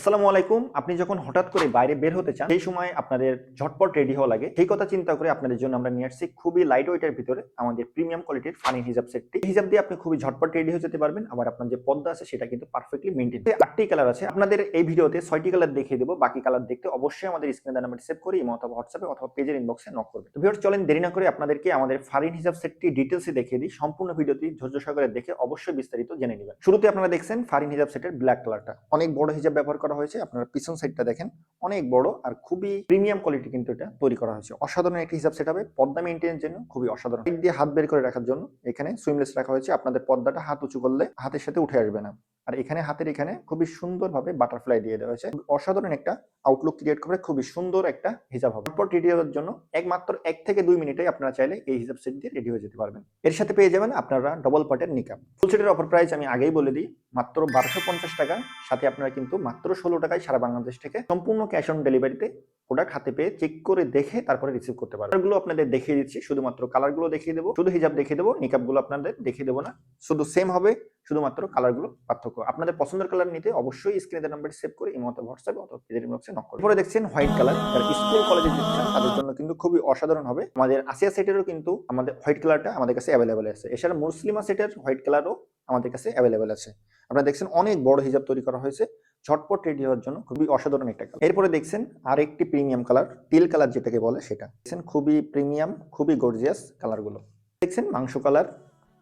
আসসালামু আলাইকুম। আপনি যখন হঠাৎ করে বাইরে বের হতে চান, সেই সময় আপনাদের ঝটপট রেডি হওয়া লাগে। সেই কথা চিন্তা করে আপনাদের জন্য আমরা নিয়ে আসছি খুবই লাইট ওয়েটের ভিতরে আমাদের প্রিমিয়াম কোয়ালিটির ফানি হিজাব সেটটি। হিজাব দিয়ে আপনি খুবই ঝটপট রেডি হয়ে যেতে পারবেন। আবার আপনার যে পর্দা আছে সেটা কিন্তু পারফেক্টলি মেইনটেইন। 8টি কালার আছে। আপনাদের এই ভিডিওতে 6টি কালার দেখিয়ে দেব। বাকি কালার দেখতে অবশ্যই আমাদের স্ক্রিনে দেওয়া নাম্বারটি সেভ করে ইমো অথবা হোয়াটসঅ্যাপে অথবা পেজের ইনবক্সে নক করবেন। তো ভিউয়ার্স, চলেন দেরি না করে আপনাদেরকে আমাদের ফারিন হিজাব সেটটি ডিটেইলসে দেখিয়ে দিই। সম্পূর্ণ ভিডিওটি ধৈর্য সহকারে দেখে অবশ্যই বিস্তারিত জেনে নেবেন। শুরুতে আপনারা দেখছেন ফারিন হিজাব সেটের ব্ল্যাক কালারটা। অনেক বড় হিজাব ব্যবহার করা হয়েছে। আপনারা পিছন সাইডটা দেখেন, অনেক বড় আর খুবই প্রিমিয়াম কোয়ালিটি কিন্তু এটা তৈরি করা হয়েছে। অসাধারণ একটি হিসাব সেট হবে। পর্দা মেইনটেইনের জন্য খুবই অসাধারণ। সাইড দিয়ে হাত বের করে রাখার জন্য এখানে সুইমলেস রাখা হয়েছে। আপনাদের পর্দাটা হাত উঁচু করলে হাতের সাথে উঠে আসবে না। আর এখানে হাতের এখানে খুবই সুন্দরভাবে বাটারফ্লাই দিয়ে দেওয়া হয়েছে। অসাধারণ একটা আউটলুক ক্রিয়েট করে খুবই সুন্দর একটা হিজাব হবে। তারপর রেডি হওয়ার জন্য একমাত্র 1 থেকে 2 মিনিটে আপনারা চাইলে এই হিজাব সেট দিয়ে রেডি হয়ে যেতে পারবেন। এর সাথে পেয়ে যাবেন আপনারা ডবল পার্টের নিকাব। ফুল সেটের অফার প্রাইস আমি আগেই বলে দিই, মাত্র 1250 টাকা। সাথে আপনারা কিন্তু মাত্র 16 টাকায় সারা বাংলাদেশ থেকে সম্পূর্ণ ক্যাশ অন ডেলিভারিতে প্রোডাক্ট হাতে পেয়ে চেক করে দেখে তারপরে রিসিভ করতে পারবেন। কালারগুলো আপনাদের দেখিয়ে দিচ্ছি, শুধুমাত্র কালারগুলো দেখিয়ে দেবো, শুধু হিজাব দেখিয়ে দেবো, নিকাবগুলো আপনাদের দেখিয়ে দেবো না। শুধু সেম হবে, শুধুমাত্র কালারগুলো পার্থক্য। আপনাদের পছন্দের কালার নিতে অবশ্যই স্ক্রিনে দেওয়া নাম্বারটি সেভ করে ইমো অথবা হোয়াটসঅ্যাপে অথবা পেজের ইনবক্সে নক করুন। এরপরে দেখছেন হোয়াইট কালার, যারা স্কুল কলেজে দিচ্ছেন তাদের জন্য কিন্তু খুবই অসাধারণ হবে। আমাদের আসিয়া সেটেরও কিন্তু আমাদের হোয়াইট কালারটা আমাদের কাছে অ্যাভেলেবেল আছে। এছাড়া মুসলিমা সেটের হোয়াইট কালারও আমাদের কাছে অ্যাভেলেবেল আছে। আপনারা দেখছেন অনেক বড় হিজাব তৈরি করা হয়েছে ঝটপট রেডি হওয়ার জন্য, খুবই অসাধারণ একটা কালার। এরপরে দেখছেন আরেকটি প্রিমিয়াম কালার, টিল কালার যেটাকে বলে সেটা দেখছেন, খুবই প্রিমিয়াম, খুবই গর্জিয়াস কালারগুলো। দেখছেন মাংস কালার,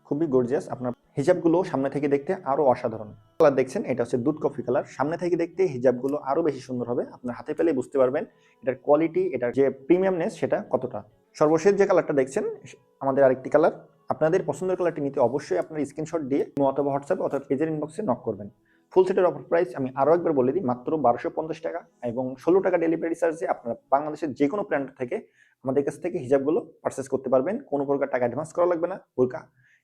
খুবই গর্জিয়াস। আপনার হিজাবগুলো সামনে থেকে দেখতে আরো অসাধারণ। কালার দেখছেন, এটা হচ্ছে দুধ কফি কালার। সামনে থেকে দেখতে হিজাবগুলো আরো বেশি সুন্দর হবে। আপনার হাতে পেলে বুঝতে পারবেন এটার কোয়ালিটি, এটার যে প্রিমিয়ামনেস সেটা কতটা। সর্বশেষ যে কালারটা দেখছেন আমাদের আরেকটি কালার। আপনাদের পছন্দের কালারটি নিতে অবশ্যই আপনার স্ক্রিনশট দিয়ে অথবা হোয়াটসঅ্যাপ অথবা পেজের ইনবক্সে নক করবেন। ফুল সেটের অফার প্রাইস আমি আরো একবার বলে দিই, মাত্র 1250 টাকা এবং 16 টাকা ডেলিভারি চার্জে আপনারা বাংলাদেশের যে কোনো প্রান্ত থেকে আমাদের কাছ থেকে হিজাবগুলো পারচেস করতে পারবেন। কোনো প্রকার টাকা অ্যাডভান্স করা লাগবে না। বোরকা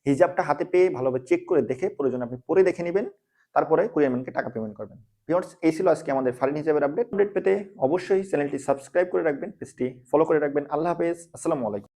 হিজাবটা হাতে পেয়ে ভালোভাবে চেক করে দেখে প্রয়োজনে আপনি পরে দেখে নেবেন, তারপরে কুরিয়ারম্যানকে টাকা পেমেন্ট করবেন। ভিউয়ার্স, এই ছিল আজকে আমাদের ফারিন হিজাবের আপডেট পেতে অবশ্যই চ্যানেলটি সাবস্ক্রাইব করে রাখবেন, পেজটি ফলো করে রাখবেন। আল্লাহ হাফেজ, আসসালামু আলাইকুম।